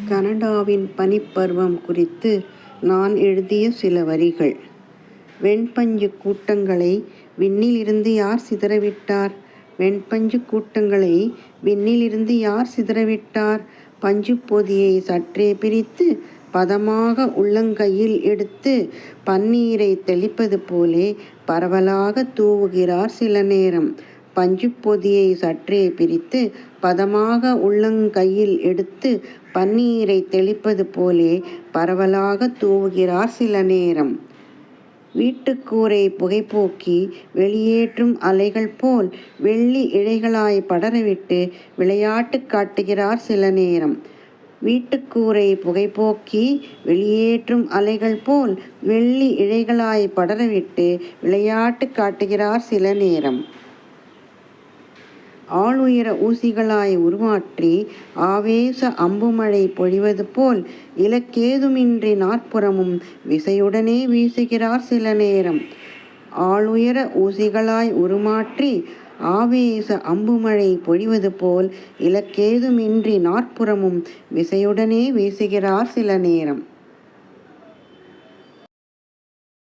கனடாவின் பனிப்பருவம் குறித்து நான் எழுதிய சில வரிகள். வெண்பஞ்சு கூட்டங்களை விண்ணிலிருந்து யார் சிதறவிட்டார்? வெண்பஞ்சு கூட்டங்களை விண்ணிலிருந்து யார் சிதறவிட்டார்? பஞ்சுப் பொதியை சற்றே பிரித்து பதமாக உள்ளங்கையில் எடுத்து பன்னீரைத் தெளிப்பது போலே பரவலாக தூவுகிறார் சில நேரம். பஞ்சுப் பொதியை சற்றே பிரித்து பதமாக உள்ளங்கையில் எடுத்து பன்னீரைத் தெளிப்பது போலே பரவலாக தூவுகிறார் சில நேரம். வீட்டுக்கூரை புகைபோக்கி வெளியேற்றும் அலைகள் போல் வெள்ளி இழைகளாய் படரவிட்டு விளையாட்டு காட்டுகிறார் சில நேரம். வீட்டுக்கூரை புகைபோக்கி வெளியேற்றும் அலைகள் போல் வெள்ளி இழைகளாய் படரவிட்டு விளையாட்டு காட்டுகிறார் சில நேரம். ஆளுயர ஊசிகளாய் உருமாற்றி ஆவேச அம்புமழை பொழிவது போல் இலக்கேதுமின்றி நாற்புறமும் விசையுடனே வீசுகிறார் சில நேரம். ஆளுயர ஊசிகளாய் உருமாற்றி ஆவேச அம்புமழை பொழிவது போல் இலக்கேதுமின்றி நாற்புறமும் விசையுடனே வீசுகிறார் சில நேரம்.